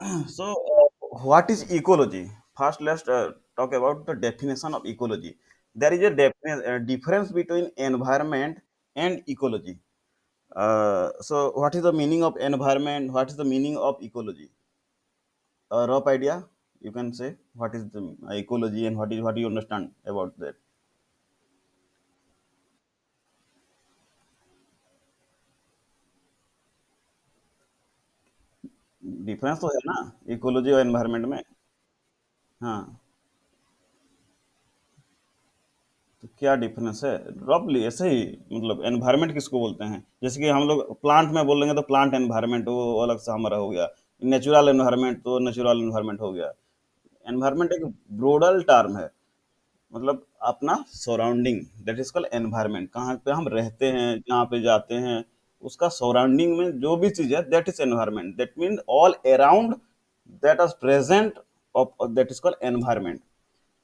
So, what is ecology? First, let's talk about the definition of ecology. There is a difference between environment and ecology. So, what is the meaning of environment? What is the meaning of ecology? A rough idea, you can say what is the ecology and what do you understand about that? Difference तो है ना ecology और environment में। हाँ, तो क्या difference है? रफली ऐसे ही, मतलब एनवायरनमेंट किसको बोलते हैं? जैसे कि हम लोग प्लांट में बोलेंगे तो प्लांट एनवायरनमेंट वो अलग से हमारा हो गया। नेचुरल एनवायरनमेंट तो नेचुरल एनवायरनमेंट हो गया। एनवायरनमेंट एक ब्रोडल टर्म है, मतलब अपना surrounding, that is called environment. कहाँ पे हम रहते हैं, जहाँ पे जाते हैं, उसका सराउंडिंग में जो भी चीज है that is environment, that mean all around that is present of that is called environment.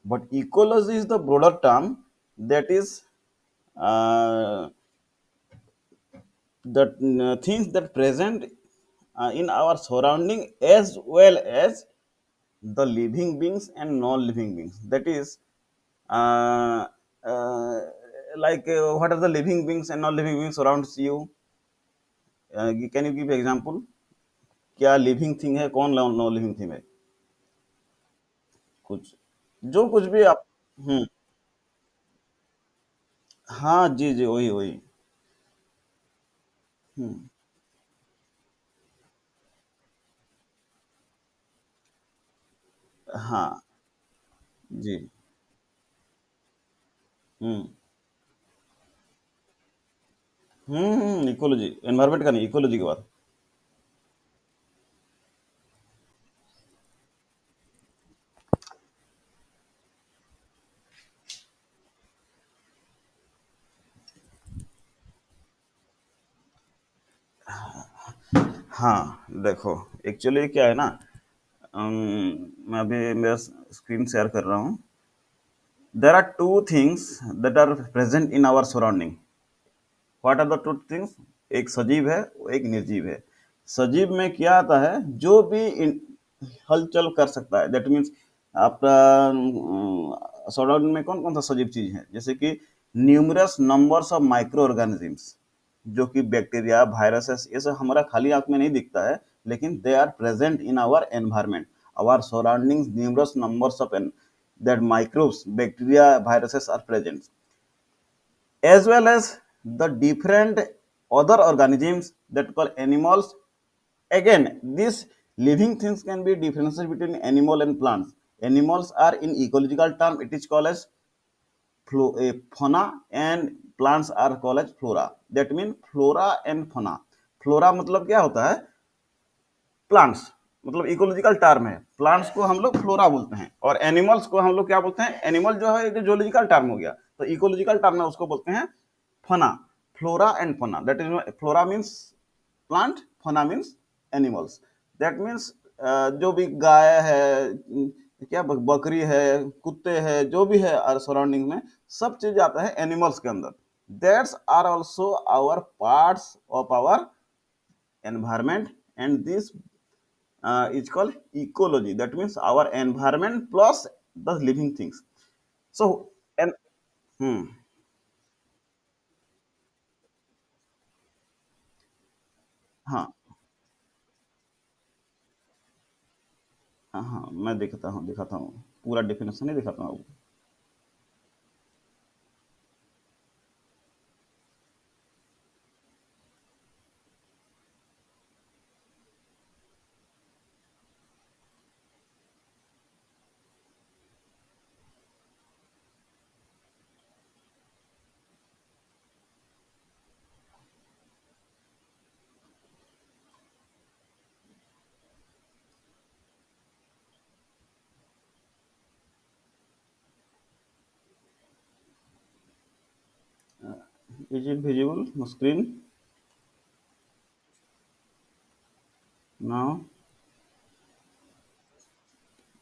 But ecology is the broader term that is uh, the things that present in our surrounding as well as the living beings and non-living beings. That is uh, uh, what are the living beings and non-living beings surrounds you? Can you give example? क्या living thing है, कौन non living thing है? कुछ जो कुछ भी आप। हम्म। हाँ जी जी, वही वही। हम्म। हाँ जी। हम्म। इकोलॉजी एनवायरनमेंट का नहीं, इकोलॉजी की बात। हाँ देखो, एक्चुअली क्या है ना, मैं अभी मेरा स्क्रीन शेयर कर रहा हूँ। There are two things that are present in our surrounding. What are the two things? एक सजीव है, एक निर्जीव है। सजीव में क्या आता है, जो भी हलचल कर सकता है, दैट मीन्स आपका सराउंडिंग में कौन कौन सा सजीव चीज है, जैसे कि numerous numbers of micro organisms, जो कि बैक्टीरिया, वायरसेस, ये सब हमारा खाली आंख में नहीं दिखता है, लेकिन they are present in our environment, our surroundings, numerous numbers of that microbes, bacteria, viruses are present, as well as the different other organisms that call animals. Again, these living things can be differences between animal and plants. Animals are in ecological term, it is called as fauna, and plants are called as flora. That means flora and fauna. Flora मतलब क्या होता है? Plants, मतलब ecological term है। Plants को हम लोग flora बोलते हैं, और एनिमल्स को हम लोग क्या बोलते हैं? एनिमल जो है एक जोलॉजिकल टर्म हो गया, तो इकोलॉजिकल टर्म में उसको बोलते हैं fauna. Flora and fauna, that is flora means plant, fauna means animals. That means जो भी गाय है, क्या बकरी है, कुत्ते हैं, जो भी है सराउंडिंग में, सब चीज आता है एनिमल्स के अंदर। That's are also our parts of our environment, and this is called ecology. That means our environment plus the living things. So, and hmm, हाँ हाँ हाँ, मैं दिखाता हूँ, पूरा डेफिनेशन नहीं दिखाता हूँ। Is it visible on screen now?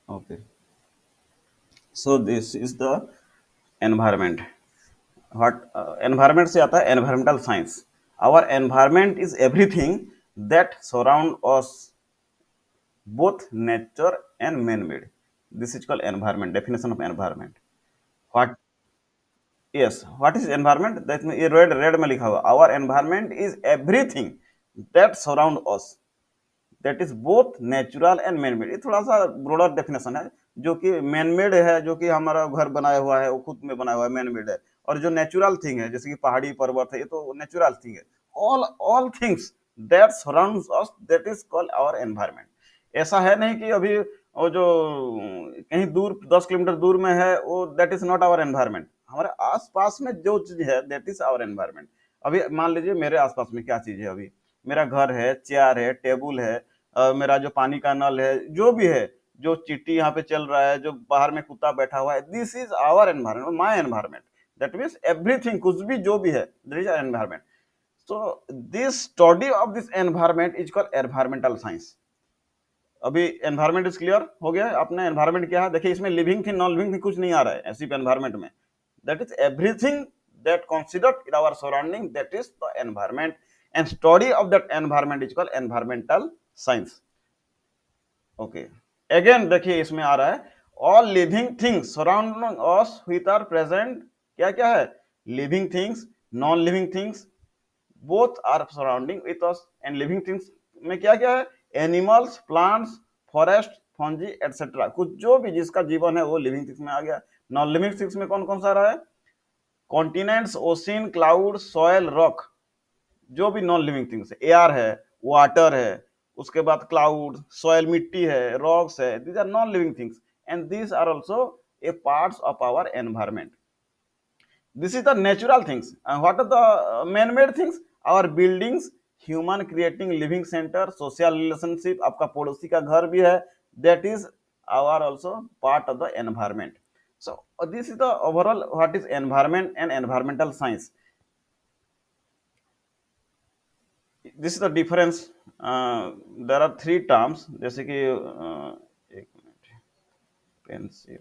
Okay. So this is the environment. What environment से आता है environmental science. Our environment is everything that surround us both nature and man-made. This is called environment. Definition of environment. What? Yes. What is environment? That means ये red में लिखा हुआ. Our environment is everything that surround us. That is both natural and man made. ये थोड़ा सा broader definition है. जो कि मैन मेड है, जो कि हमारा घर बनाया हुआ है, वो खुद में बना हुआ है, मैन मेड है. और जो नेचुरल थिंग है, जैसे कि पहाड़ी पर्वत है, ये तो नेचुरल थिंग है. All all things that surrounds us, that is called our environment. ऐसा है नहीं कि अभी वो जो कहीं दूर 10 किलोमीटर दूर में है, वो that is not our environment. हमारे आसपास में जो चीज है, दैट इज आवर एनवायरनमेंट. अभी मान लीजिए मेरे आसपास में क्या चीज है. अभी मेरा घर है, चेयर है, टेबल है, मेरा जो पानी का नल है, जो भी है, जो चिट्टी यहाँ पे चल रहा है, जो बाहर में कुत्ता बैठा हुआ है, this is our environment, my environment. That means everything, कुछ भी जो भी है, this is environment. So this study of this environment is called environmental science. अभी एनवायरमेंट इज क्लियर हो गया. आपने एनवायरमेंट क्या है, देखिए इसमें living thing non living thing कुछ नहीं आ रहा है ऐसी एनवायरमेंट में. That is everything that considered in our surrounding, that is the environment. And study of that environment is called environmental science. Okay. Again देखिए इसमें आ रहा है all living things surrounding us with are present. क्या क्या है? Living things, non living things, both are surrounding with us. And living things में क्या क्या है? Animals, plants, forest, fungi etcetera. कुछ जो भी जिसका जीवन है वो लिविंग थिंग्स में आ गया. नॉन लिविंग थिंग्स में कौन कौन सा आ रहा है? Continents, ocean, cloud, soil, rock. जो भी नॉन लिविंग थिंग्स है, एयर है, वाटर है, उसके बाद क्लाउड, सॉयल मिट्टी है, रॉक्स है, these are non living things. And these are also a parts of our environment. This is the natural things. What are the man made things? Our buildings, human creating living center, social relationship, आपका पड़ोसी का घर भी है, that is our also part of the environment. So this is the overall what is environment and environmental science. This is the difference. There are three terms, जैसे कि एक minute, pencil,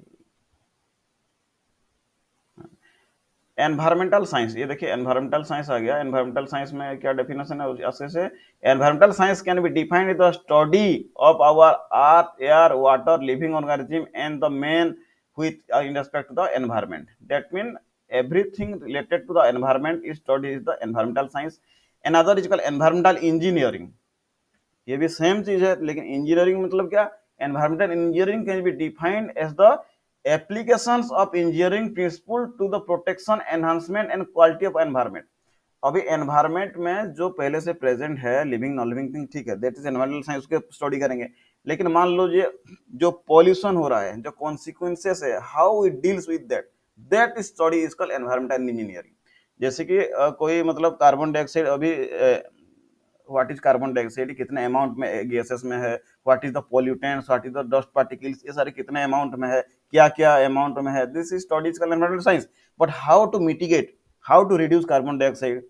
environmental science. ये देखिए environmental science आ गया. Environmental science में क्या definition है अच्छे से? Environmental science can be defined the study of our earth, air, water, living organism and the men within respect to the environment. That mean everything related to the environment is studied is the environmental science. Another is called environmental engineering. ये भी same चीज है, लेकिन engineering मतलब क्या? Environmental engineering can be defined as the applications of engineering principle to the protection, enhancement and quality of environment. अभी environment में जो पहले से प्रेजेंट है, लिविंग नॉन लिविंग थिंग, ठीक है, दैट इज एनवायरमेंटल साइंस, उसके स्टडी करेंगे. लेकिन मान लो ये जो पॉल्यूशन हो रहा है, जो कॉन्सिक्वेंसेस है, how it deals with that, that study is called environmental engineering. जैसे कि कोई मतलब कार्बन डाइऑक्साइड, अभी व्हाट इज कार्बन डाइऑक्साइड, कितने अमाउंट में गैसेस में है, what is the pollutants, what is the dust particles, ये सारे कितने अमाउंट में है, क्या क्या अमाउंट में है, this is studies called environmental science. But how to mitigate, how to reduce carbon dioxide,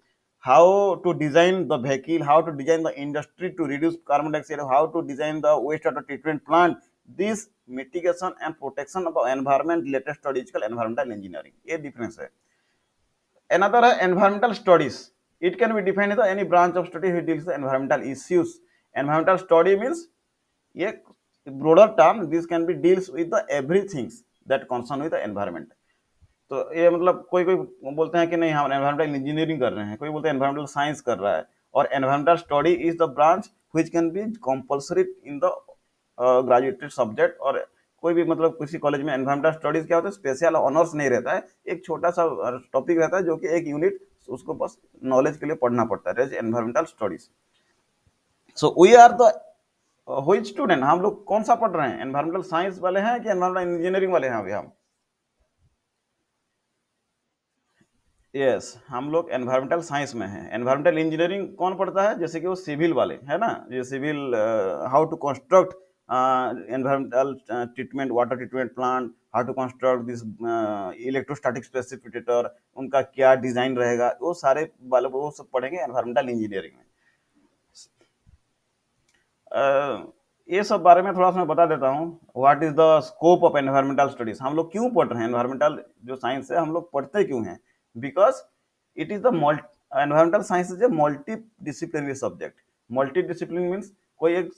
how to design the vehicle, how to design the industry to reduce carbon dioxide, how to design the wastewater treatment plant, this mitigation and protection of the environment related studies is called environmental engineering. ये difference है. Another है environmental studies. It can be defined as any branch of study which deals with environmental issues. Environmental study means ये broader term. This can be deals with the everything that concern with the environment. तो ये मतलब कोई कोई बोलते हैं कि नहीं हम एनवायरमेंटल इंजीनियरिंग कर रहे हैं, कोई बोलते हैं एनवायरमेंटल साइंस कर रहा है. और environmental study is the branch which can be compulsory in the graduated subject. और कोई भी मतलब किसी कॉलेज में एनवायरमेंटल स्टडीज क्या होता है, स्पेशल ऑनर्स नहीं रहता है, एक छोटा सा टॉपिक रहता है जो कि एक यूनिट, उसको बस नॉलेज के लिए पढ़ना पड़ता है, environmental studies. So we are the which student, हम लोग कौन सा पढ़ रहे हैं, एनवायरमेंटल साइंस वाले हैं कि एनवायरमेंटल इंजीनियरिंग वाले हैं? अभी हम यस, हम लोग एनवायरमेंटल साइंस में हैं. एनवायरमेंटल इंजीनियरिंग कौन पढ़ता है? जैसे कि वो सिविल वाले है ना, ये civil, how to construct environmental treatment, water treatment plant, how to construct this electrostatic precipitator, उनका क्या डिजाइन रहेगा, वो सारे वाले वो सब पढ़ेंगे एनवायरमेंटल इंजीनियरिंग में. ये सब बारे में थोड़ा सा मैं बता देता हूँ. What is the scope of environmental studies. हम लोग क्यों पढ़ रहे हैं एनवायरमेंटल जो साइंस है, हम लोग पढ़ते क्यों हैं? Because it is the environmental science is a multi disciplinary subject. Multi discipline means कोई एक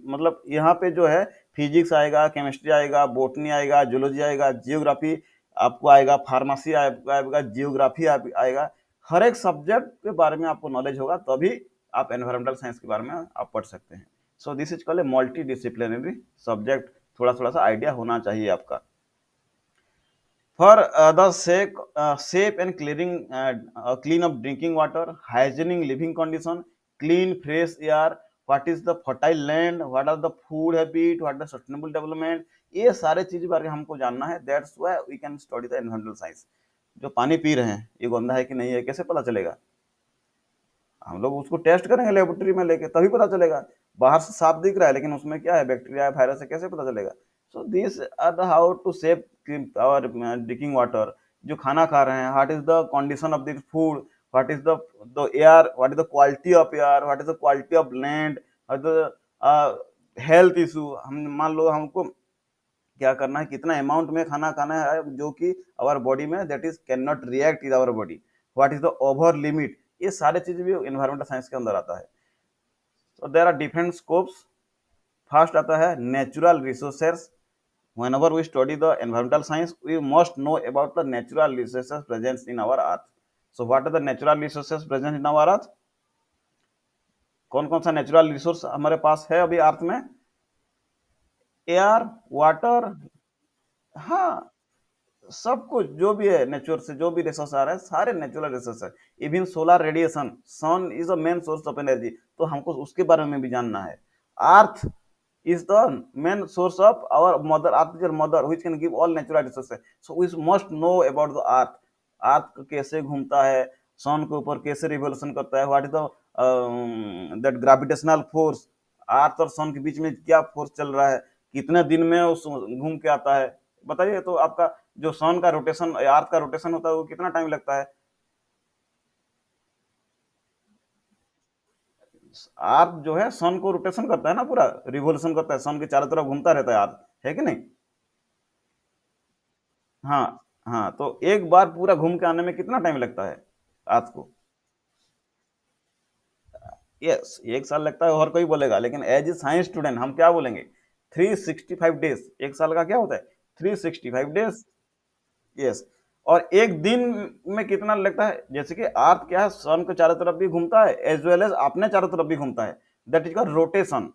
मतलब यहाँ पे जो है फिजिक्स आएगा, केमिस्ट्री आएगा, बॉटनी आएगा, जूलॉजी आएगा, जियोग्राफी आपको आएगा, फार्मेसी आएगा, जियोग्राफी आएगा। हर एक सब्जेक्ट के बारे में आपको नॉलेज होगा, तभी आप एनवायरमेंटल साइंस के बारे में आप पढ़ सकते हैं। सो this is called a multi disciplinary subject. थोड़ा थोड़ा सा आइडिया होना चाहिए आपका। For the safe and clean of drinking water, hygienic living condition, clean fresh air, what is the fertile land, what are the food habit, what is the sustainable development, ये सारे चीज बारे में हमको जानना है। That's why we can study the environmental science. जो पानी पी रहे हैं ये गंदा है कि नहीं है कैसे पता चलेगा? हम लोग उसको टेस्ट करेंगे लेबोरेटरी में लेके, तभी पता चलेगा। बाहर से साफ दिख रहा है लेकिन उसमें क्या है, बैक्टीरिया है, वायरस है, कैसे पता चलेगा? So this are the how to save our drinking water. जो खाना खा रहे हैं, what is the condition of this food, what is the air, what is the quality of air, what is the quality of land, the health issue. हम मान लो हमको क्या करना है, कितना अमाउंट में खाना खाना है जो कि आवर बॉडी में that is can not react in our body, what is the over limit, ये सारे चीज भी एनवायरमेंटल साइंस के अंदर आता है। तो there are different scopes. First आता है natural resources. whenever we study the environmental science we must know about the natural resources present in our earth. So what are the natural resources present in our earth? कौन कौन सा natural resource हमारे पास है अभी अर्थ में? Air, water, हाँ, सब कुछ जो भी है नेचुरल से जो भी रिसोर्स आ रहा है सारे नेचुरल रिसोर्स है। Even solar radiation, sun is a main source of energy, तो हमको उसके बारे में भी जानना है। अर्थ is the main source of our mother earth, is your mother which can give all natural resources, so we must know about the earth। अर्थ कैसे घूमता है, सन के ऊपर कैसे रिवोल्यूशन करता है, what is the that gravitational force, earth और sun के बीच में क्या फोर्स चल रहा है, कितने दिन में उस घूम के आता है, बताइए। तो आपका जो सन का रोटेशन, अर्थ का रोटेशन होता है वो कितना टाइम लगता है? अर्थ जो है सन को रोटेशन करता है ना, पूरा रिवोल्यूशन करता है, सन के चारों तरफ घूमता रहता है अर्थ, है कि नहीं? हाँ, हाँ, तो एक बार पूरा घूम के आने में कितना टाइम लगता है अर्थ को? यस, एक साल लगता है और कोई बोलेगा, लेकिन एज ए साइंस स्टूडेंट हम क्या बोलेंगे? 365 डेज। एक साल का क्या होता है? 365 डेज। यस। और एक दिन में कितना लगता है? जैसे कि अर्थ क्या है, सन के चारों तरफ भी घूमता है एज वेल एज अपने चारों तरफ भी घूमता है, दैट इज कॉल्ड रोटेशन।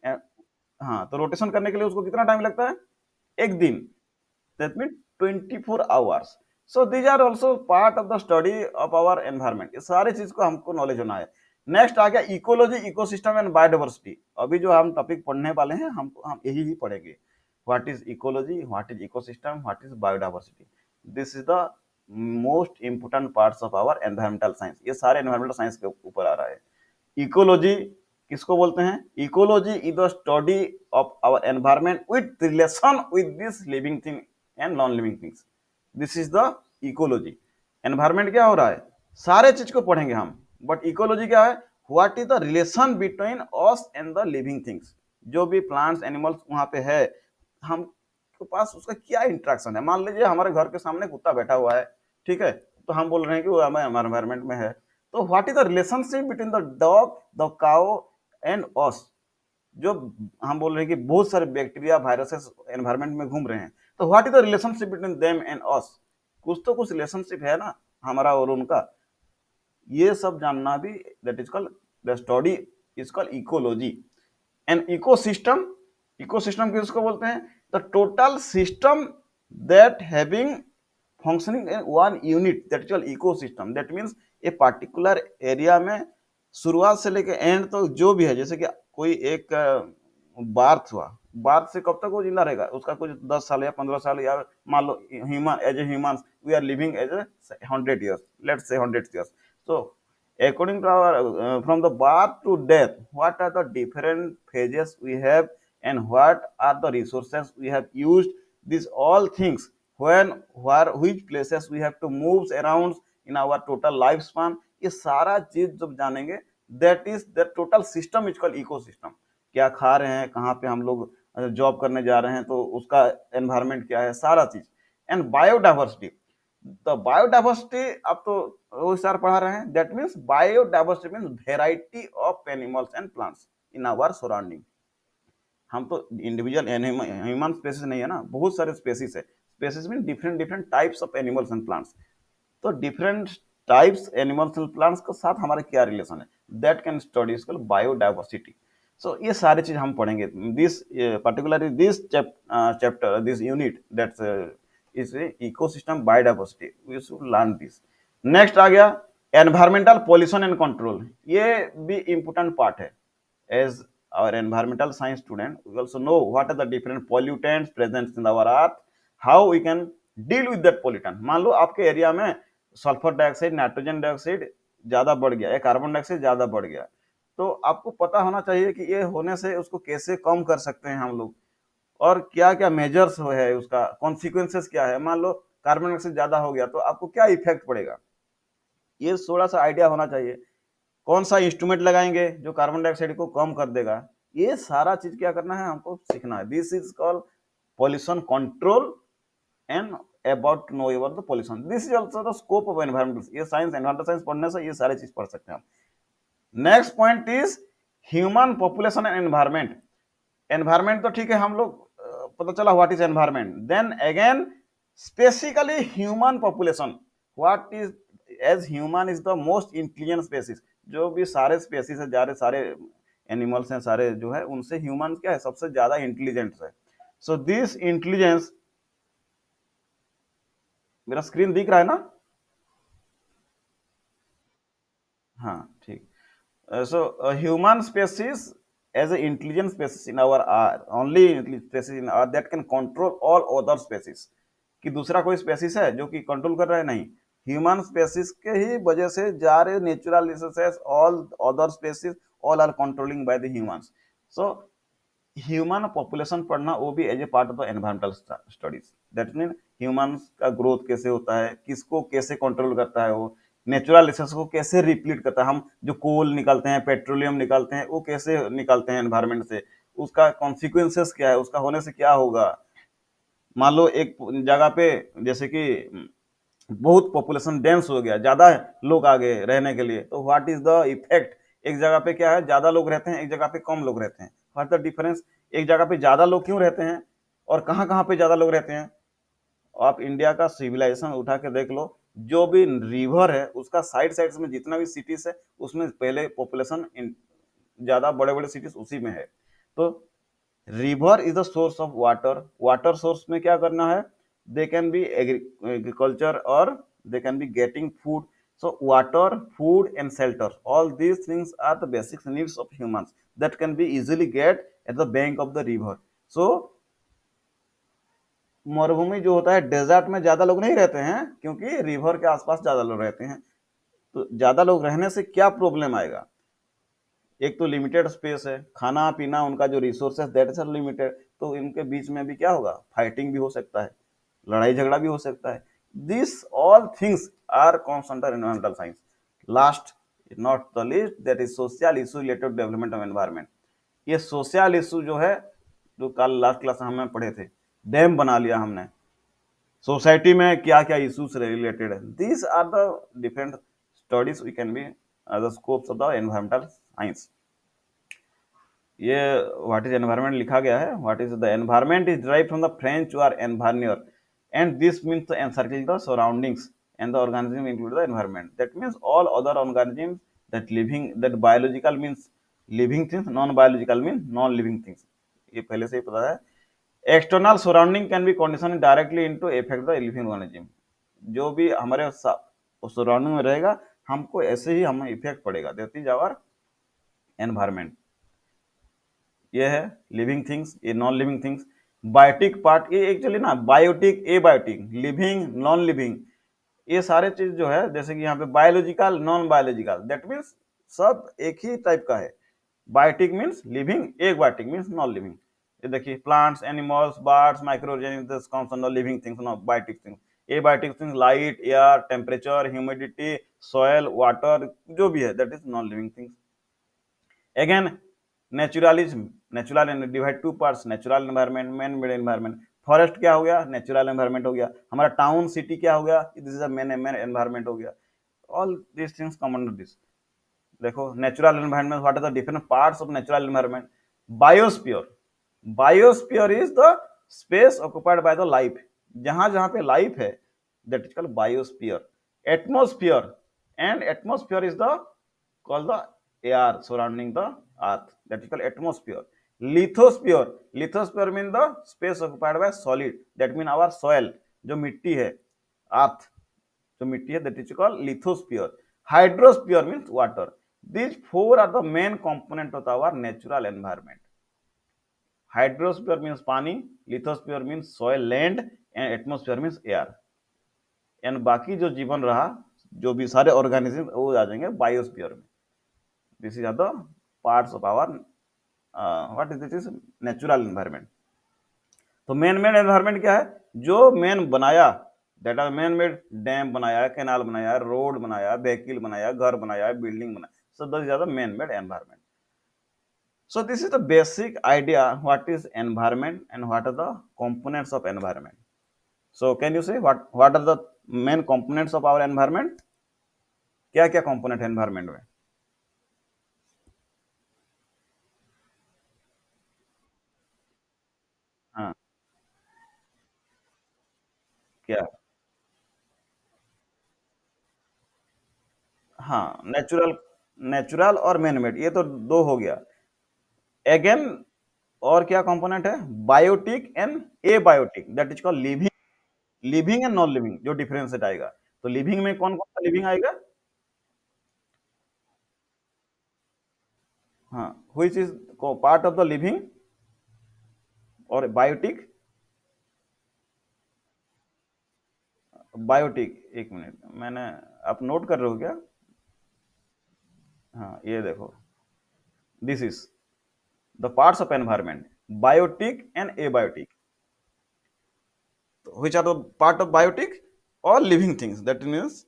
हाँ, तो रोटेशन करने के लिए उसको कितना टाइम लगता है? एक दिन। that means 24 hours। so these are also part of the study of our environment। ये सारे चीज को हमको नॉलेज होना है। नेक्स्ट आ गया इकोलॉजी, इकोसिस्टम एंड बायोडाइवर्सिटी। अभी जो हम टॉपिक पढ़ने वाले हैं हम यही ही पढ़ेंगे। What is ecology, what is ecosystem, what is biodiversity. This is the most important parts of our environmental science. ये सारे एनवायरमेंटल साइंस के ऊपर आ रहा है। इकोलॉजी किसको बोलते हैं? Ecology is the study of our environment with relation with this living thing and non living things. This is the ecology. Environment क्या हो रहा है, सारे चीज को पढ़ेंगे हम, बट इकोलॉजी क्या है? What is the relation between us and the living things. जो भी प्लांट्स एनिमल्स वहां पे है, हम के पास उसका क्या इंट्रैक्शन है। मान लीजिए हमारे घर के सामने कुत्ता बैठा हुआ है, ठीक है, तो हम बोल रहे हैं कि वो हमारे एनवायरमेंट में है। तो what is the relationship between the dog, the cow and us. जो हम बोल रहे हैं कि बहुत सारे बैक्टीरिया वायरसेस एनवायरमेंट में घूम रहे हैं, तो what is the relationship between them and us. कुछ तो कुछ रिलेशनशिप है ना हमारा और उनका। ये सब जानना भी, that is called the study is called ecology. And ecosystem, ecosystem किसको बोलते हैं? The total system that having functioning in one unit, that is called ecosystem. That means a particular area में शुरुआत से लेकर एंड तो जो भी है, जैसे कि कोई एक बार्थ हुआ, बार्थ से कब तक वो जिंदा रहेगा, उसका कुछ 10 साल या 15 साल, या मान लो human, as a human we are living as a 100 years, let's say 100 years। so according to our from the birth to death, what are the different phases we have and what are the resources we have used, these all things, when, where, which places we have to move around in our total lifespan, ये सारा चीज जब जानेंगे, that is the total system is called ecosystem. क्या खा रहे हैं, कहाँ पे हम लोग जॉब करने जा रहे हैं तो उसका एनवायरमेंट क्या है, सारा चीज। एंड बायोडाइवर्सिटी, द बायोडाइवर्सिटी अब तो वो सर पढ़ा रहे हैं, that means biodiversity means variety of animals and plants. In our surrounding. हम तो इंडिविजुअल ह्यूमन स्पेसीज नहीं है ना, बहुत सारे स्पेसीज है। Species mean different different types of animals and plants. तो different types animals and plants के साथ हमारा क्या रिलेशन है, that can study is called biodiversity. So ये सारी चीज हम पढ़ेंगे this particularly this chapter this unit that's is ecosystem biodiversity, we should learn this. Next आ गया एनवायरमेंटल पॉल्यूशन एंड कंट्रोल, ये भी इंपॉर्टेंट पार्ट है। As our environmental science student, we also know what are the different pollutants present in our earth, how we can deal with that pollutant। मान लो आपके area में sulphur dioxide, nitrogen dioxide ज्यादा बढ़ गया या carbon dioxide ज्यादा बढ़ गया, तो आपको पता होना चाहिए कि ये होने से उसको कैसे कम कर सकते हैं हम लोग, और क्या क्या मेजर्स है, उसका कॉन्सिक्वेंसेस क्या है। मान लो कार्बन डाइऑक्साइड ज्यादा हो गया तो आपको क्या इफेक्ट पड़ेगा, ये थोड़ा सा आइडिया होना चाहिए। कौन सा इंस्ट्रूमेंट लगाएंगे जो कार्बन डाइऑक्साइड को कम कर देगा, ये सारा चीज क्या करना है, हमको सीखना है। This is called pollution control and about know about the pollution, this is also the scope of environmental. ये साइंस, एनवायरमेंटल साइंस पढ़ने से ये सारे चीज पढ़ सकते हैं हम। Next point is human population and environment. Environment तो ठीक है, हम लोग पता चला what is environment, then again specifically human population, what is, as human is the most intelligent species. जो भी सारे स्पेसीज है, सारे एनिमल्स हैं, सारे जो है उनसे ह्यूमन क्या है, सबसे ज्यादा इंटेलिजेंट है। सो दिस इंटेलिजेंस, मेरा स्क्रीन दिख रहा है ना? हाँ ठीक। So human species as an intelligent species in our only species in our that can control all other species। कि दूसरा कोई स्पेसीज है जो कि कंट्रोल कर रहा है, नहीं। ह्यूमन स्पेसीज के ही वजह से जा रहे natural resources, all other species all are controlling by the humans. So human population पढ़ना वो भी as a part of the environmental studies. That mean humans का ग्रोथ कैसे होता है, किसको कैसे कंट्रोल करता है, वो नेचुरल रिसोर्स को कैसे रिप्लीट करता है। हम जो कोल निकालते हैं, पेट्रोलियम निकालते हैं, वो कैसे निकालते हैं एनवायरमेंट से, उसका कॉन्सिक्वेंसेस क्या है, उसका होने से क्या होगा। मान लो एक जगह पे जैसे कि बहुत पॉपुलेशन डेंस हो गया, ज्यादा लोग आ गए रहने के लिए, तो व्हाट इज द इफेक्ट। एक जगह पे क्या है, ज्यादा लोग रहते हैं, एक जगह पे कम लोग रहते हैं, व्हाट द डिफरेंस। एक जगह पे ज्यादा लोग क्यों रहते हैं और कहाँ कहाँ पे ज्यादा लोग रहते हैं। आप इंडिया का सिविलाइजेशन उठा के देख लो, जो भी रिवर है उसका साइड साइड में जितना भी सिटीज है, उसमें पहले पॉपुलेशन ज्यादा, बड़े बड़े सिटीज उसी में है। तो river is the source of water, water source में क्या करना है, दे कैन बी एग्रीकल्चर और they can be getting food. So water, food and shelter, all these things are the basic needs of humans that can be easily get at the bank of the river. So मरुभूमि जो होता है, desert में ज्यादा लोग नहीं रहते हैं, क्योंकि रिवर के आसपास ज्यादा लोग रहते हैं। तो ज्यादा लोग रहने से क्या प्रॉब्लम आएगा, एक तो लिमिटेड स्पेस है, खाना पीना उनका जो रिसोर्सेस दैट इज लिमिटेड, तो इनके बीच में भी क्या होगा, फाइटिंग भी हो सकता है, लड़ाई झगड़ा भी हो सकता है। This all things are comes under environmental science. Last not the least, that is social issue related development of environment. ये सोशल इशू जो है, जो कल लास्ट क्लास में हमें पढ़े थे, डैम बना लिया हमने, सोसाइटी में क्या क्या इश्यूज रिलेटेड है, these are the different studies we can be the scopes of the environmental science. ये व्हाट इज एनवायरमेंट लिखा गया है, what is the environment is derived from the French word environner and this means the encircle the surroundings and the organism include the environment, that means all other organism that living, that biological means living things, non biological mean non living things, ये पहले से ही पता है। External surrounding can be condition directly into effect the living organism, जो भी हमारे surrounding में रहेगा हमको ऐसे ही हमें इफेक्ट पड़ेगा, दैट इज आवर एनवायरमेंट। ये है लिविंग थिंग्स, ये non living things. Biotic part, ये एक्चुअली ना biotic, a biotic, living, non living, ये सारे चीज जो है, जैसे कि यहाँ पे biological, non biological, that means सब एक ही टाइप का है। बायोटिक मीन्स लिविंग, एक बायोटिक मीन्स नॉन लिविंग। ये देखिए plants, animals, birds, microorganisms comes under living things, not biotic things. A biotic things light, air, temperature, humidity, soil, water, जो भी है that is non living things. Again naturalism, natural divide two parts, natural environment, man made environment. Forest क्या हो गया, natural environment हो गया। हमारा town city क्या हो गया, this is a man environment हो गया। All this things come under this. देखो natural environment, what are the different parts of natural environment? Biosphere, biosphere is the space occupied by the life, जहां जहां पे life है, that is called biosphere. Atmosphere, and atmosphere is the called the air surrounding the earth, that is called atmosphere. Lithosphere, lithosphere mean the space occupied by solid, that mean our soil, जो मिट्टी है, earth, जो मिट्टी है, that is called lithosphere. Hydrosphere means water. These four are the main component of our natural environment. Hydrosphere means पानी, lithosphere means soil, land, and atmosphere means air. And बाकी जो जीवन रहा, जो भी सारे ऑर्गेनिज्म, वो आ जाएंगे बायोस्फीयर में। This is are the parts of our what is this is natural environment. तो मैन मेड एनवायरनमेंट क्या है? जो मैन बनाया, that are man made, dam बनाया, कैनाल बनाया, रोड बनाया, व्हीकल बनाया, घर बनाया, बिल्डिंग बनाया, so this is the man made environment. So this is the basic idea what is environment and what are the components of environment. So can you say what are the main components of our environment? क्या क्या component है environment में? हाँ, क्या? हाँ, natural, natural और man made, ये तो दो हो गया। अगेन और क्या कंपोनेंट है? Biotic and abiotic, that is called living, living and non living, जो डिफरेंशिएट आएगा। तो लिविंग में कौन कौन सा लिविंग आएगा? हाँ, which is part of the living, और बायोटिक, बायोटिक, एक मिनट, मैंने, आप नोट कर रहे हो क्या? हाँ, ये देखो, this is the parts of environment, biotic and abiotic. Which are the part of biotic? All living things, that means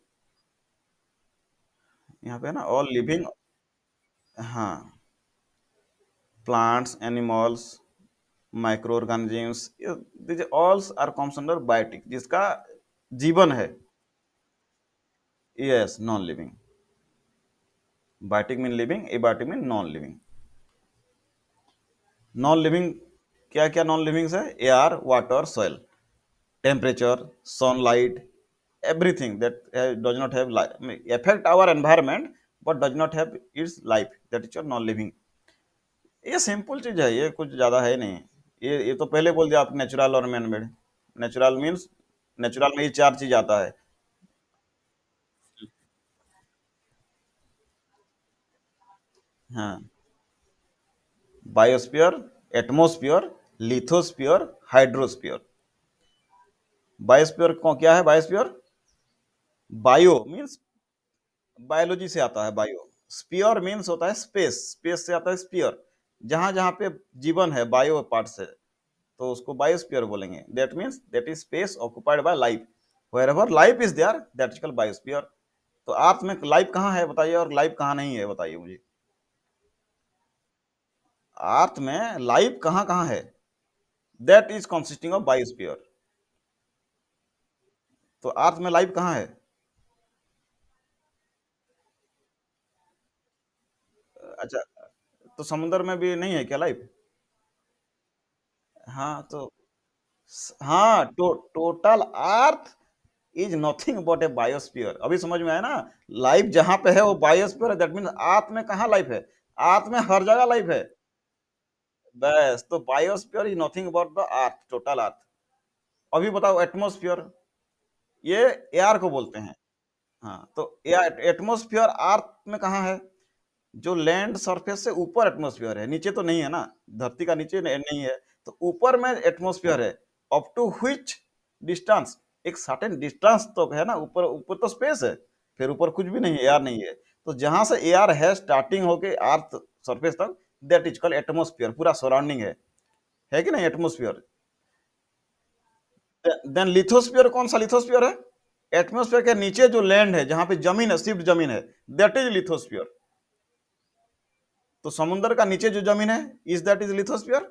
यहाँ पे ना ऑल लिविंग, हाँ, plants, animals, micro organisms, this all are comes under biotic, जिसका जीवन है। Yes, non living. Biotic mean living, abiotic mean non living. Non living, क्या क्या non livings है? Air, water, soil, temperature, sunlight, everything that does not have life, affect our environment but does not have its life, that is your non living। ये simple चीज है, ये कुछ ज्यादा है नहीं। ये तो पहले बोल दिया आप, नेचुरल और man made. Natural means, natural में ये चार चीज आता है। हाँ, biosphere, atmosphere, lithosphere, hydrosphere. Biosphere को क्या है? बायोस्फीयर, बायो मीन्स बायोलॉजी से आता है, बायो। स्पीयर मीन्स होता है स्पेस, स्पेस से आता है स्पीयर, जहां जहां पे जीवन है, बायो पार्ट से, तो उसको बायोस्फीयर बोलेंगे। That means that is space occupied by life, where ever life is there, that is called biosphere. तो अर्थ में लाइफ कहाँ है बताइए, और लाइफ कहाँ नहीं है बताइए मुझे। अर्थ में लाइफ कहाँ कहाँ है? That is consisting of biosphere. तो अर्थ में लाइफ कहाँ है? अच्छा, तो समुद्र में भी नहीं है क्या लाइफ? हाँ तो, हाँ, total earth is nothing but A biosphere. अभी समझ में आया ना? लाइफ जहां पे है वो बायोस्फीयर है, दैट मीन अर्थ में कहाँ लाइफ है? अर्थ में हर जगह लाइफ है। बस, तो biosphere is nothing but the earth, total earth. अभी बताओ एटमोस्फियर, ये एयर को बोलते हैं। हाँ, तो एयर, एटमोस्फियर अर्थ में कहाँ है? जो लैंड सरफेस से ऊपर एटमोस्फियर है, नीचे तो नहीं है ना, धरती का नीचे नहीं है, तो ऊपर में एटमोस्फियर है। अप टू व्हिच डिस्टेंस, एक सर्टेन डिस्टेंस तो है ना, ऊपर, ऊपर तो स्पेस है, फिर ऊपर कुछ भी नहीं है, एयर नहीं है। तो जहां से एयर है स्टार्टिंग होके अर्थ सरफेस तक, दैट इज कॉल्ड एटमोस्फियर, पूरा सराउंडिंग है कि नहीं एटमोस्फियर? देन लिथोस्फियर, कौन सा लिथोस्फियर है? एटमोस्फियर के नीचे जो लैंड है, जहां पे जमीन है, सिर्फ जमीन है, दैट इज लिथोस्फियर। तो समुद्र का नीचे जो जमीन है, इज दैट इज लिथोस्फियर।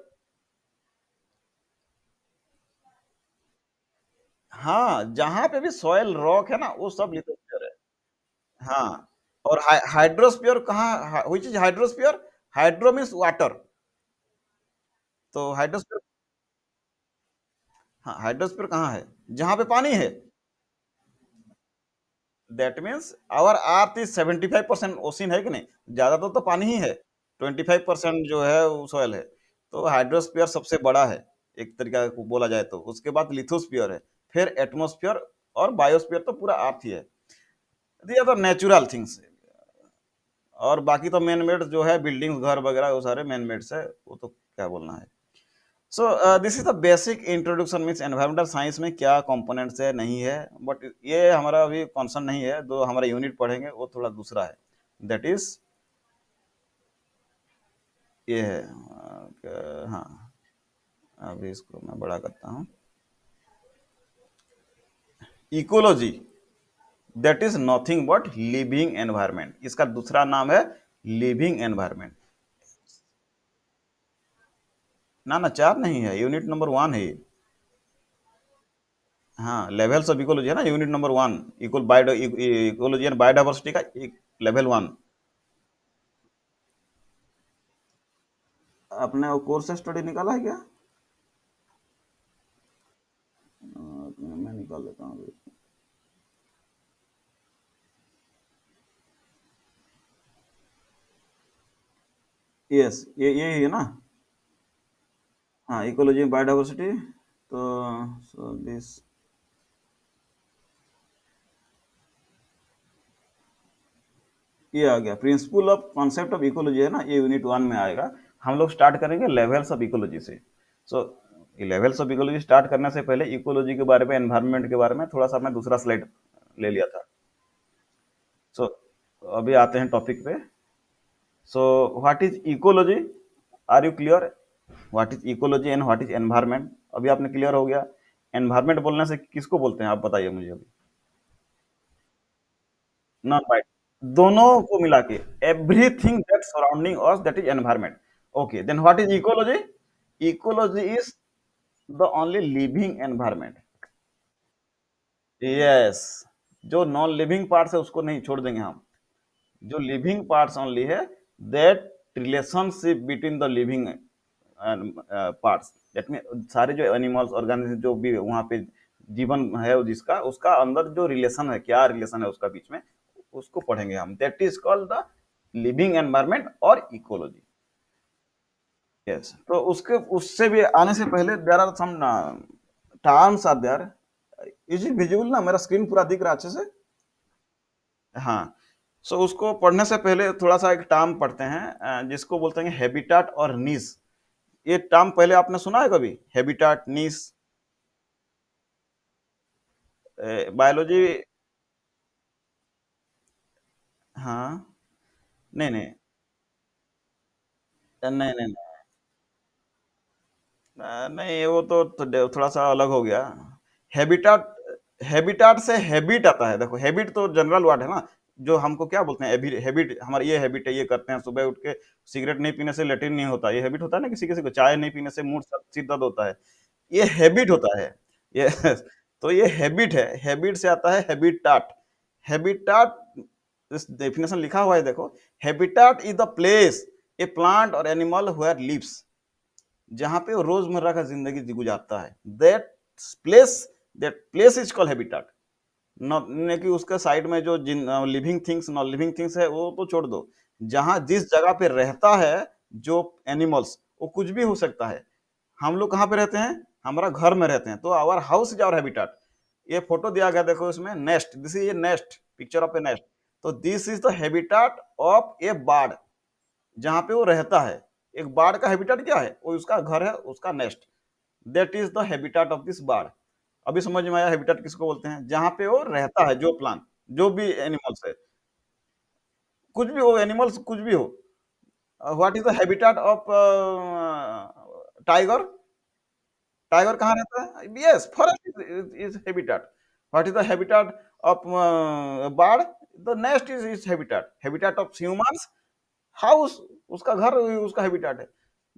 हाँ, जहां पे भी सॉयल रॉक है ना, वो सब लिथोस्फियर है। हाँ, और हाइड्रोस्फीयर कहाँ, which is hydrosphere? Hydro means water. तो हाइड्रोस्फीयर, हाँ, हाइड्रोस्फीयर कहाँ है? जहाँ पे पानी है। That means our earth is 75% ocean, है कि नहीं? ज्यादातर तो पानी ही है, 25% जो है वो सॉइल है। तो हाइड्रोस्फीयर सबसे बड़ा है, एक तरीका को बोला जाए तो। उसके बाद लिथोस्फीयर है, फिर एटमॉस्फेयर, और बायोस्फीयर तो पूरा अर्थ ही है। ये तो नेचुरल थिंग्स है। और बाकी तो मैन मेड जो है, बिल्डिंग्स, घर वगैरह, वो सारे मैन मेड्स है, वो तो क्या बोलना है। सो this is the basic introduction, means environmental science में क्या कंपोनेंट्स है नहीं है। बट ये हमारा अभी कॉन्सर्न नहीं है, जो हमारा यूनिट पढ़ेंगे वो थोड़ा दूसरा है। दैट इज, ये है हाँ, अभी इसको मैं बड़ा करता हूँ। Ecology, that is nothing but living environment. इसका दूसरा नाम है लिविंग एनवायरमेंट। ना ना, चार नहीं है, यूनिट नंबर वन है ये। हाँ, लेवल्स ऑफ इकोलॉजी है ना, unit number one. Equal bio ecology and biodiversity का एक लेवल वन। आपने वो कोर्स स्टडी निकाला है क्या? मैं निकाल लेता हूँ अभी। यस, ये ही है ना। हाँ, इकोलॉजी एंड बायोडाइवर्सिटी। तो सो दिस, ये आ गया principle of concept of ecology, है ना, ये यूनिट वन में आएगा। हम लोग स्टार्ट करेंगे लेवल्स ऑफ इकोलॉजी से। So levels of ecology start करने से पहले इकोलॉजी के बारे में, एनवायरनमेंट के बारे में थोड़ा सा मैं दूसरा स्लाइड ले लिया था। सो अभी आते हैं टॉपिक पे। So what is ecology? Are you clear? What is ecology and what is environment? अभी आपने क्लियर हो गया। एनवायरनमेंट बोलने से किसको बोलते हैं, आप बताइए मुझे अभी। नॉन बाइट, दोनों को मिला के, everything that surrounding us, that is environment. Okay, then what is ecology? Ecology is the only living environment. Yes, जो नॉन लिविंग पार्ट्स है उसको नहीं छोड़ देंगे हम। जो लिविंग पार्ट्स ओनली है, that relationship between the living parts, that mean सारे जो एनिमल्स, ऑर्गेनिज्म, जो भी वहाँ पे जीवन है जिसका, उसका अंदर जो रिलेशन है, क्या रिलेशन है उसका बीच में, उसको पढ़ेंगे हम। That is called the living environment और इकोलॉजी। यस, तो उसके उससे भी आने से पहले there are some terms are there. Is it visible ना, मेरा स्क्रीन पूरा दिख रहा है अच्छे से? हाँ। सो उसको पढ़ने से पहले थोड़ा सा एक टर्म पढ़ते हैं, जिसको बोलते हैं हैबिटाट और नीश। ये टर्म पहले आपने सुना है कभी, हैबिटाट, नीश? बायोलॉजी, हाँ, नहीं नहीं, नहीं नहीं, नहीं, वो तो थोड़ा सा अलग हो गया। हैबिटाट, हैबिटाट से हैबिट आता है। देखो, हैबिट तो जनरल वर्ड है ना, जो हमको क्या बोलते हैं, हैबिट, हमारी ये हैबिट है, ये करते हैं, सुबह उठ के सिगरेट नहीं पीने से लेटिन नहीं होता, ये हैबिट होता है ना। किसी किसी को चाय नहीं पीने से मुंह सिर दर्द होता है, ये हैबिट होता है। ये तो ये हैबिट है, हैबिट से आता है हैबिटाट। हैबिटाट, इस डेफिनेशन लिखा हुआ है, देखो। Habitat is the place a plant और एनिमल वेयर लिव्स, जहां पे वो रोजमर्रा का जिंदगी गुजारता है। That place, that place is called habitat. न कि उसके साइड में जो जिन living things, non living things है, वो तो छोड़ दो। जहां जिस जगह पे रहता है जो एनिमल्स, वो कुछ भी हो सकता है। हम लोग कहाँ पे रहते हैं? हमारा घर में रहते हैं, तो our house is our habitat. ये फोटो दिया गया, देखो इसमें nest, this is a nest, picture of a nest. तो this is the habitat of a bird, जहां पे वो रहता है। एक बाड़ का हैबिटाट क्या है? वो उसका घर है, उसका nest. That is the habitat of this बाड़। अभी समझ में आया हैबिटाट किसको बोलते हैं? जहां पे वो रहता है, जो प्लांट, जो भी एनिमल्स है, कुछ भी हो, एनिमल्स कुछ भी हो। What is the habitat of tiger? Tiger कहाँ रहता है? Yes, forest is habitat. What is the habitat of bird? The nest is is habitat. Habitat of humans, house, उसका घर, उसका हैबिटाट है।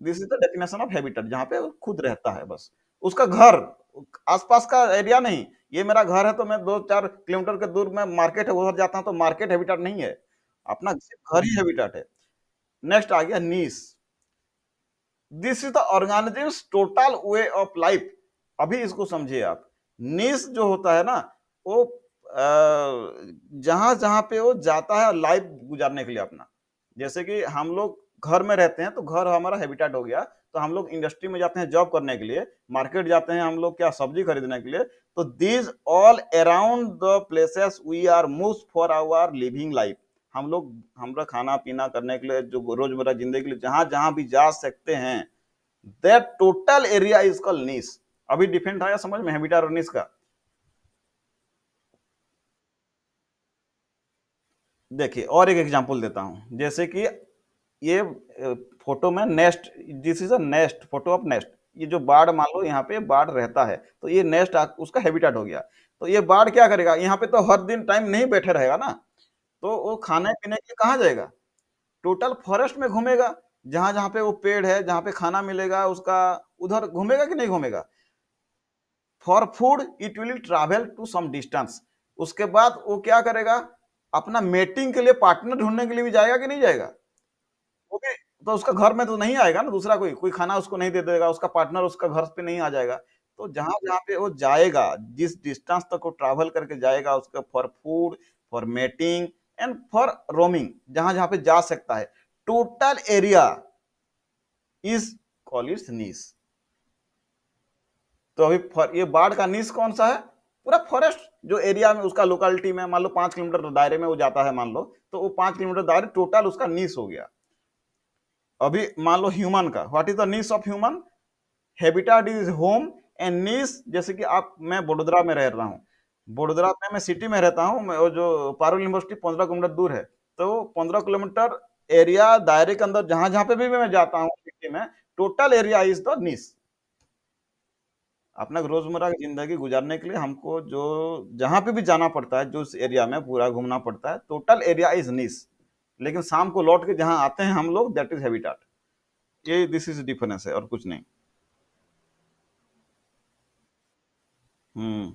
This is the definition of habitat, जहां पे वो खुद रहता है बस। उसका घर, आसपास का एरिया नहीं। ये मेरा घर है तो मैं 2-4 किलोमीटर के दूर में मार्केट है, उधर जाता हूँ, तो मार्केट हैबिटाट नहीं है। अपना सिर्फ घर ही हैबिटाट है। नेक्स्ट आ गया niche. This is the organisms total way of life. अभी इसको समझिए आप। नीश जो होता है ना, वो जहां जहां पे वो जाता है लाइफ गुजारने के लिए अपना। जैसे कि हम लोग घर में रहते हैं तो घर हमारा हैबिटेट हो गया। तो हम लोग इंडस्ट्री में जाते हैं जॉब करने के लिए, मार्केट जाते हैं हम लोग क्या सब्जी खरीदने के लिए। तो these all around the places we are move for our living life. हम लोग हमारा खाना पीना करने के लिए जो रोजमर्रा जिंदगी के लिए जहां जहां भी जा सकते हैं, that total area is called niche. अभी डिफरेंट आया समझ में हैबिटेट और नीश का। देखिए और एक एग्जांपल देता हूं, जैसे कि ये फोटो में nest, this is a nest, photo of nest. ये जो बाढ़ मान लो यहाँ पे बाढ़ रहता है, तो ये नेस्ट उसका हैबिटेट हो गया। तो ये बाढ़ क्या करेगा, यहाँ पे तो हर दिन टाइम नहीं बैठे रहेगा ना, तो वो खाने पीने के लिए कहाँ जाएगा, टोटल फॉरेस्ट में घूमेगा। जहां जहां पे वो पेड़ है, जहां पे खाना मिलेगा उसका, उधर घूमेगा कि नहीं घूमेगा। For food it will travel to some distance. उसके बाद वो क्या करेगा, अपना मेटिंग के लिए पार्टनर ढूंढने के लिए भी जाएगा कि नहीं जाएगा। ओके, तो उसका घर में तो नहीं आएगा ना, दूसरा कोई कोई खाना उसको नहीं दे देगा, उसका पार्टनर उसका घर पे नहीं आ जाएगा। तो जहां जहां पे वो जाएगा, जिस डिस्टेंस तक वो ट्रैवल करके जाएगा, उसका for food, for mating and for roaming, जहां जहां पे जा सकता है, total area is called its niche. तो अभी ये बाढ़ का नीश कौन सा है, पूरा फॉरेस्ट जो एरिया में उसका लोकेलिटी में मान लो 5 किलोमीटर दायरे में वो जाता है मान लो, तो वो 5 किलोमीटर दायरे टोटल उसका नीश हो गया। अभी मान लो ह्यूमन का, what is the niche of human, habitat is home and niche. जैसे कि आप, मैं बड़ोदरा में रह रहा हूँ, बड़ोदरा में मैं सिटी में रहता हूँ, मैं वो जो पारुल यूनिवर्सिटी 15 किलोमीटर दूर है। तो 15 किलोमीटर एरिया दायरे के अंदर जहां जहां पे भी मैं जाता हूँ सिटी में, टोटल एरिया इज द नीश। अपना रोजमर्रा की जिंदगी गुजारने के लिए हमको जो जहां पे भी जाना पड़ता है, जो उस एरिया में पूरा घूमना पड़ता है, टोटल एरिया इज नीश। लेकिन शाम को लौट के जहां आते हैं हम लोग, दैट इज हैबिटेट। ये दिस इज डिफरेंस है और कुछ नहीं। हम्म।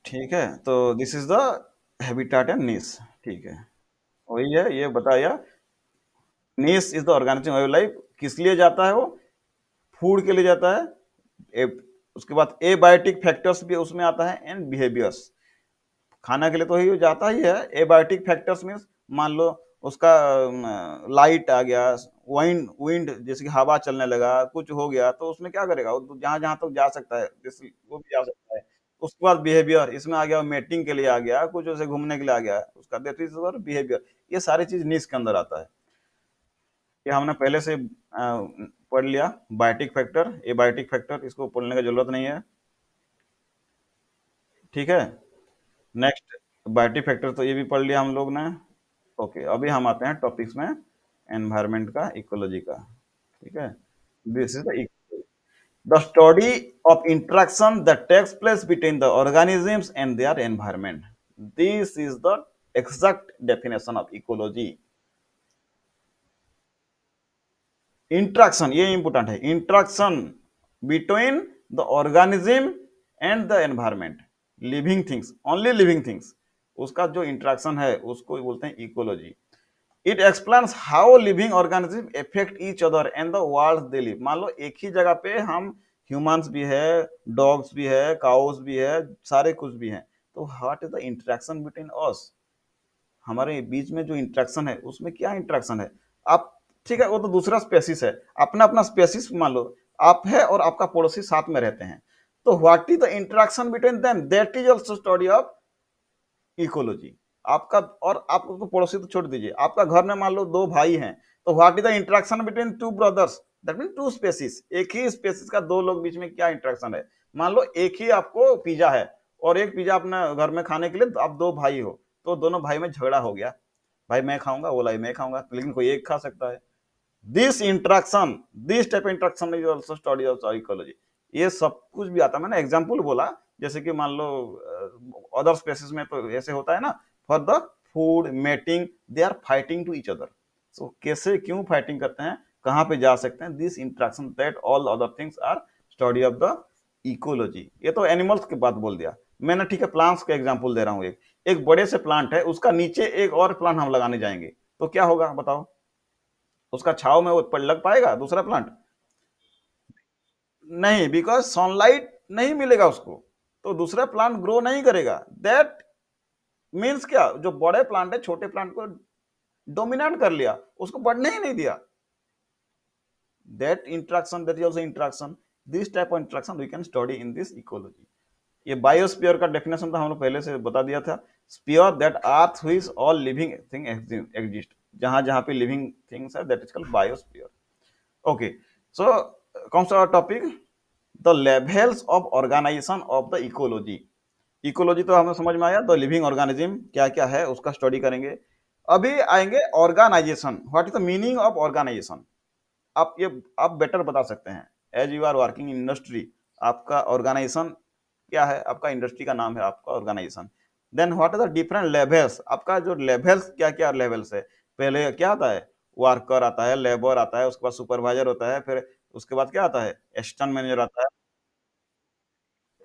ठीक है, तो this is the habitat and niche. ठीक है, वही है ये बताया। Niche is the organism of life. किस लिए जाता है वो, फूड के लिए जाता है। ए, उसके बाद एबायोटिक फैक्टर्स भी उसमें आता है एंड बिहेवियर्स। खाना के लिए तो ही जाता ही है। एबायोटिक फैक्टर्स मीन्स मान लो उसका लाइट आ गया, विंड विंड जैसे कि हवा चलने लगा, कुछ हो गया, तो उसमें क्या करेगा, वो तो जहां जहां तक जा सकता है जैसे वो भी जा सकता है। उसके बाद बिहेवियर इसमें आ गया, मेटिंग के लिए आ गया, कुछ ऐसे घूमने के लिए आ गया उसका, दैट इज बिहेवियर। ये सारी चीज नीश के अंदर आता है। ये हमने पहले से पढ़ लिया। बायोटिक फैक्टर, एबायोटिक फैक्टर, इसको पढ़ने की जरूरत नहीं है। ठीक है, नेक्स्ट बायोटिक फैक्टर तो ये भी पढ़ लिया हम लोग ने। ओके, अभी हम आते हैं टॉपिक्स में, एनवायरनमेंट का, इकोलॉजी का। ठीक है, this is the study of interaction that takes place between the organisms and their environment. This is the exact definition of ecology. Interaction, ये इंपोर्टेंट है, interaction between the organism and the environment, living things, only living things, उसका जो interaction है उसको बोलते हैं ecology. It explains how living organism effect each other and the world they live. मान लो एक ही जगह पे हम ह्यूमंस भी है, डॉग्स भी है, काउस भी है, सारे कुछ भी हैं, तो what is the interaction between us, हमारे बीच में जो इंटरेक्शन है उसमें क्या इंटरेक्शन है। आप, ठीक है वो तो दूसरा स्पेसिस है, अपना अपना स्पेसिस मान लो, आप है और आपका पड़ोसी साथ में रहते हैं, तो what is the interaction between them, that is also study of ecology. आपका और आपको तो पड़ोसी तो छोड़ दीजिए, आपका घर में मान लो दो भाई हैं, तो what is the interaction between two brothers, that mean two species, एक ही स्पेसिस का दो लोग बीच में क्या इंटरेक्शन है। मान लो एक ही आपको पिज्जा है और एक पिज्जा अपने घर में खाने के लिए, तो आप दो भाई हो, तो दोनों भाई में झगड़ा हो गया, भाई मैं खाऊंगा, बोला मैं खाऊंगा, लेकिन कोई एक खा सकता है। This interaction, this type interaction is also study of psychology. ये सब कुछ भी आता है, मैंने एग्जांपल बोला। जैसे कि मान लो अदर स्पेसिस में तो ऐसे होता है ना, for the food mating they are fighting to each other. So कैसे क्यों फाइटिंग करते हैं, कहाँ पे जा सकते हैं, this interaction that all other things are study of the ecology. ये तो एनिमल्स की बात बोल दिया। मैंने ठीक है प्लांट्स का एग्जांपल दे रहा हूँ। एक एक बड़े से प्लांट है, उसका नीचे एक और प्लांट हम लगाने जाएंगे, तो क्या होगा बताओ? उसका छाव में वो लग पाएगा दूसरा प्लांट? नहीं, बिकॉज सनलाइट नहीं मिलेगा उसको, तो दूसरा प्लांट ग्रो नहीं करेगा। दैट मीन्स क्या, जो बड़े प्लांट है छोटे प्लांट को डोमिनेट कर लिया, उसको बढ़ने ही नहीं दिया। that is also interaction. This type of interaction we can study in this ecology. ये बायोस्फीयर का डेफिनेशन तो हम लोग पहले से बता दिया था। Sphere that earth which all living thing exist, जहां जहां पे लिविंग थिंग्स है, that is called biosphere. Okay, so कौन सा topic? The levels of organisation of the ecology. Ecology तो हमें समझ में आया, द लिविंग ऑर्गेनिज्म क्या क्या है उसका स्टडी करेंगे। अभी आएंगे organisation. What is the meaning of organisation? आप ये आप बेटर बता सकते हैं, as you are working in industry. आपका ऑर्गेनाइजेशन क्या है? आपका इंडस्ट्री का नाम है आपका organisation. Then what are the different levels? आपका जो लेवल्स क्या क्या लेवल्स है? पहले क्या आता है? वर्कर आता है, लेबर आता है, उसके बाद सुपरवाइजर होता है, फिर उसके बाद क्या आता है? असिस्टेंट मैनेजर आता है।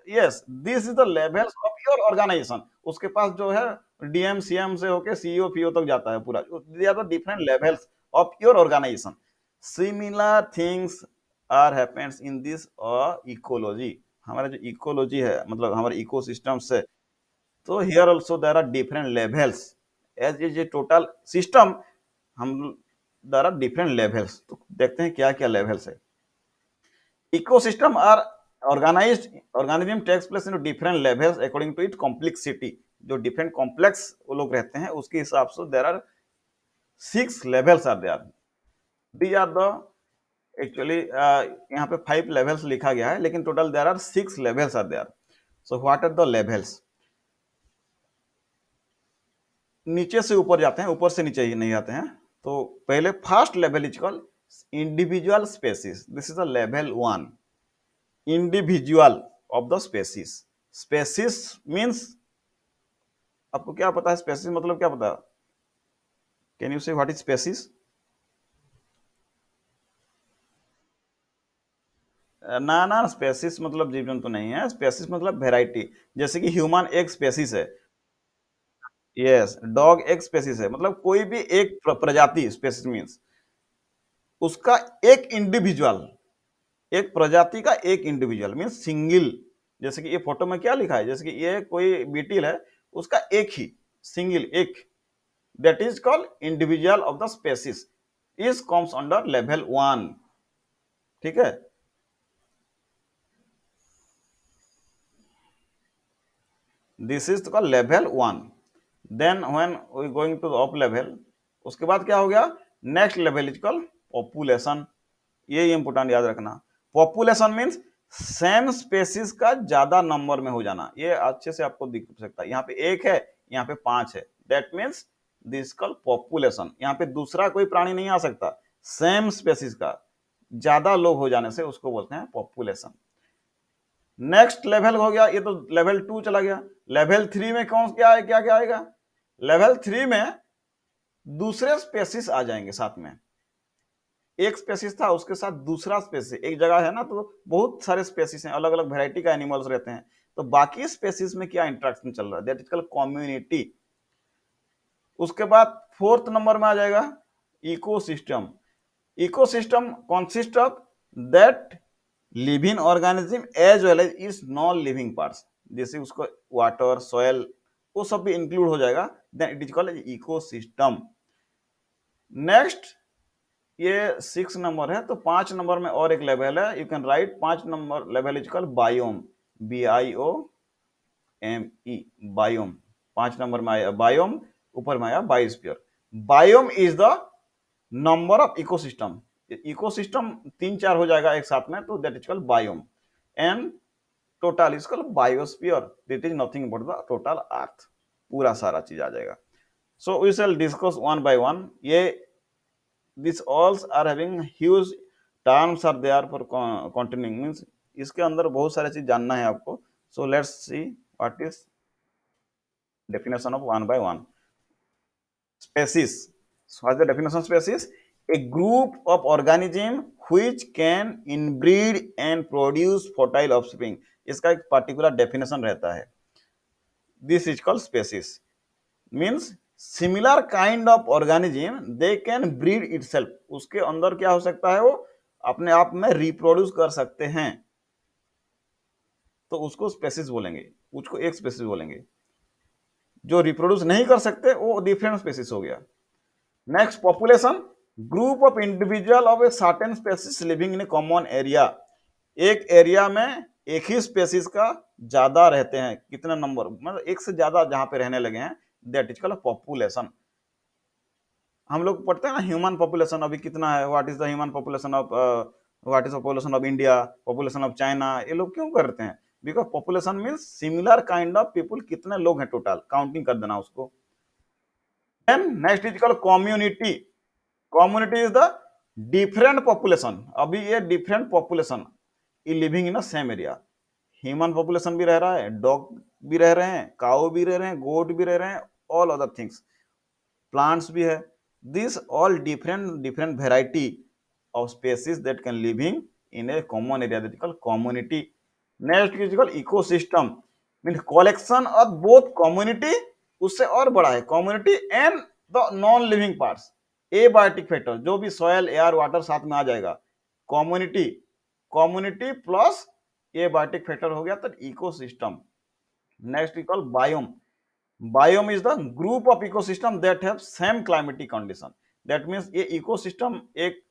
Yes, this is the levels of your organisation. उसके पास जो है डीएम सीएम से होके सीईओ पीओ तक जाता है पूरा। They are the different levels of your organisation. Similar things are happens in this ecology. हमारा जो इकोलॉजी है, मतलब हमारे इकोसिस्टम्स है, तो here also there are different levels. As is a total system, हम देयर आर डिफरेंट लेवल्स। तो देखते हैं क्या क्या लेवल्स है। ecosystem are organized organism takes place into different levels according to its complexity। जो डिफरेंट कॉम्प्लेक्स वो लोग रहते हैं उसके हिसाब से there are 6 levels are there. The are the actually यहाँ पे 5 लेवल्स लिखा गया है, लेकिन total there are 6 levels are there. So what are the levels? नीचे से ऊपर जाते हैं, ऊपर से नीचे ही नहीं आते हैं। तो पहले first level is called individual species. This is the level 1, individual of the species. Species means, आपको क्या पता है स्पेसिस मतलब क्या पता? Can you say what is species? ना ना, स्पेसिस मतलब जीव जंतु नहीं है, स्पेसिस मतलब वेराइटी। जैसे कि ह्यूमन एक स्पेसिस है। यस, डॉग एक स्पेसिस है, मतलब कोई भी एक प्रजाति। स्पेसिस मीन्स उसका एक इंडिविजुअल, एक प्रजाति का एक इंडिविजुअल मीन्स सिंगल। जैसे कि ये फोटो में क्या लिखा है, जैसे कि ये कोई बीटिल है, उसका एक ही सिंगल एक, that is called individual of the species, is comes under level 1। ठीक है, this is called level 1। Then when we going to up level, उसके बाद क्या हो गया? Next level is called population. ये इंपोर्टेंट याद रखना। पॉपुलेशन मीन्स सेम स्पेसिस का ज्यादा नंबर में हो जाना। ये अच्छे से आपको दिख सकता है, यहाँ पे एक है, यहाँ पे 5 है, that means this called population. यहाँ पे दूसरा कोई प्राणी नहीं आ सकता, सेम स्पेसिस का ज्यादा लोग हो जाने से उसको बोलते हैं पॉपुलेशन। नेक्स्ट लेवल हो गया, ये तो लेवल 2 चला गया। लेवल 3 में कौन क्या है, क्या क्या आएगा? लेवल 3 में दूसरे स्पेसिस आ जाएंगे साथ में। एक स्पेसिस था, उसके साथ दूसरा स्पेसिस। एक जगह है ना, तो बहुत सारे स्पेसिस हैं, अलग अलग वेराइटी का एनिमल्स रहते हैं, तो बाकी स्पेसिस में क्या इंटरेक्शन चल रहा है, दैट इज कॉल्ड कम्युनिटी। उसके बाद 4th नंबर में आ जाएगा ecosystem. Ecosystem consist of that living organism as well as is non living parts. जैसे उसको वाटर, सॉयल, वो सब भी इंक्लूड हो जाएगा, then it is called ecosystem. Next, ये 6 नंबर है, तो 5 नंबर में और एक लेवल है, you can write 5 number level is called biome. BIOME, biome. 5 number में आया बायोम, ऊपर में आया biosphere. Biome is the number of ecosystem. Ecosystem 3-4 हो जाएगा एक साथ में, तो that is called biome. And total is called biosphere, that is nothing but the total earth. पूरा सारा चीज आ जाएगा। So we shall discuss one by one. ये this alls are having huge terms are there for continuing means, इसके अंदर बहुत सारे चीज जानना है आपको। So let's see what is definition of one by one. Species. So what's the definition of species? A group of organism which can inbreed and produce fertile offspring. इसका एक particular definition रहता है। This is called species, means similar kind of organism they can breed itself, उसके अंदर क्या हो सकता है, वो अपने आप में रिप्रोड्यूस कर सकते हैं, तो उसको स्पेसिस बोलेंगे, उसको एक स्पेसिस बोलेंगे। जो रिप्रोड्यूस नहीं कर सकते वो डिफरेंट स्पेसिस हो गया। Next, population, group of individual of a certain species living in a common area. एक एरिया में एक ही स्पेसिस का ज्यादा रहते हैं, कितने नंबर, मतलब एक से ज्यादा जहां पे रहने लगे हैं, दैट इज कॉल्ड पॉपुलेशन। हम लोग पढ़ते हैं ना ह्यूमन पॉपुलेशन अभी कितना है, what is the human population of, what is population of India, population of China, ये लोग क्यों करते हैं? Because population means similar kind of people, कितने लोग हैं टोटल, काउंटिंग कर देना उसको। Then next is called community. Community is the different population, अभी ये डिफरेंट पॉपुलेशन ई living in a same area. Human population भी रह रहा है, डॉग भी रह रहे हैं, काउ भी रह रहे हैं, गोट भी रह रहे हैं, ऑल अदर थिंग्स, प्लांट्स भी है। This all different different variety of species that can living in a common area, that is called community. Next is called ecosystem, mean collection of both community, उससे और बड़ा है, community and the non living parts, abiotic factor, जो भी soil air water साथ में आ जाएगा, community, community plus abiotic factor हो गया तो ecosystem. Next is called biome. Biome is the group of ecosystem that have same climatic condition, that means ये इकोसिस्टम एक,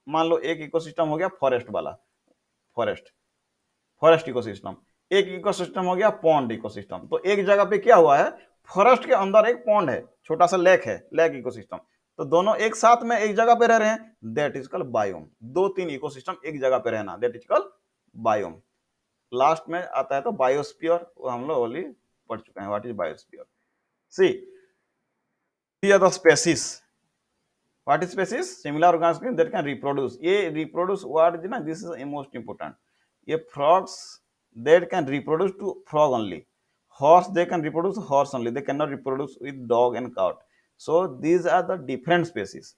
मान लो एक इकोसिस्टम हो गया फॉरेस्ट वाला, फॉरेस्ट, फॉरेस्ट इकोसिस्टम, एक इकोसिस्टम हो गया पॉन्ड इकोसिस्टम। तो एक जगह पे क्या हुआ है, फॉरेस्ट के अंदर एक पॉन्ड है, छोटा सा लेक है, लेक इकोसिस्टम, तो दोनों एक साथ में एक जगह पे रह रहे हैं, दैट इज कॉल्ड बायोम। दो तीन इकोसिस्टम एक जगह पे रहना, that is called biome. Last में आता है तो बायोस्फीयर, वो हम लोग ऑलरेडी पढ़ चुके हैं, what is biosphere. See, these are the species. What is species? Similar organisms that can reproduce. ये reproduce word is ना, this is most important. ये frogs that can reproduce to frog only. Horse they can reproduce horse only. They cannot reproduce with dog and cat. So these are the different species.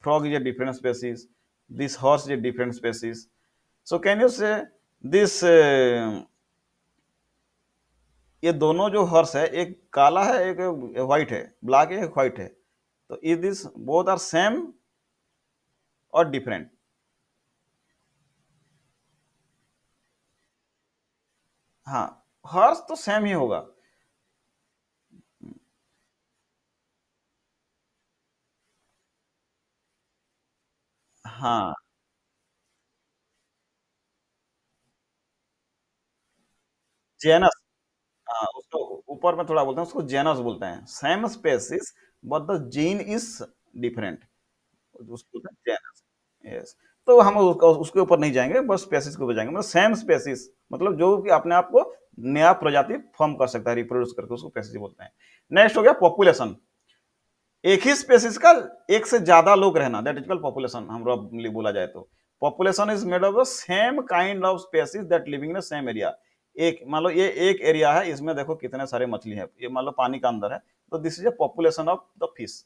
Frog is a different species. This horse is a different species. So can you say this? ये दोनों जो horse है, एक काला है एक white है, black है एक व्हाइट है, तो is this both are same और डिफरेंट? हाँ, हॉर्स तो सेम ही होगा। हाँ, जेनस, हाँ उसको ऊपर में थोड़ा बोलते हैं, उसको जेनस बोलते हैं, same species but the gene is different, उसको बोलते हैं जेनस। यस, तो हम उसके ऊपर नहीं जाएंगे, बस स्पेसिस के ऊपर जाएंगे, मतलब सेम स्पेसिस, मतलब जो कि अपने आप को नया प्रजाति फॉर्म कर सकता है रिप्रोड्यूस करके, उसको स्पेसिस बोलते हैं। नेक्स्ट हो गया पॉपुलेशन, एक ही स्पेसिस का एक से ज्यादा लोग रहना, दैट इज कॉल्ड पॉपुलेशन। हम लोग बोला जाए तो population is made of the same kind of species that living in same area. एक मान लो ये एक एरिया है, इसमें देखो कितने सारे मछली है, ये मान लो पानी का अंदर है, तो this is A population of the fish.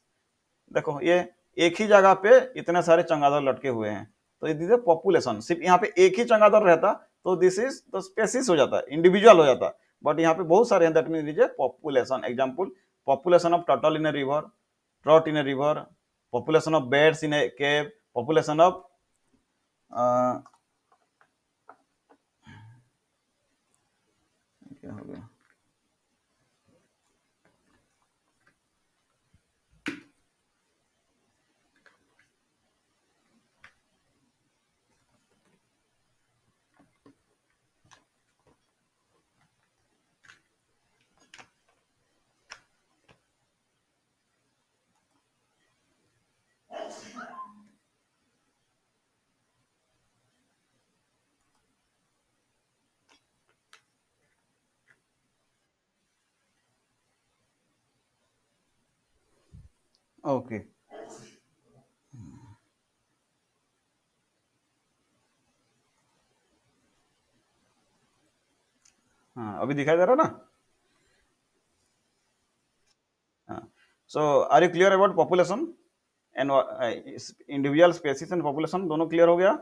देखो ये एक ही जगह पे इतने सारे चमगादड़ लटके हुए हैं, तो दिस इज पॉपुलेशन। सिर्फ यहाँ पे एक ही चमगादड़ रहता तो दिस इज द स्पेसिस हो जाता, इंडिविजुअल हो जाता, बट यहाँ पे बहुत सारे हैं, that mean is a population. Example, population of turtle in a river, trout in a river, population of beds in A cave, population of क्या हो गया, ओके। हाँ, अभी दिखाई दे रहा ना? हाँ, so are you clear about population and individual species and population, दोनों क्लियर हो गया?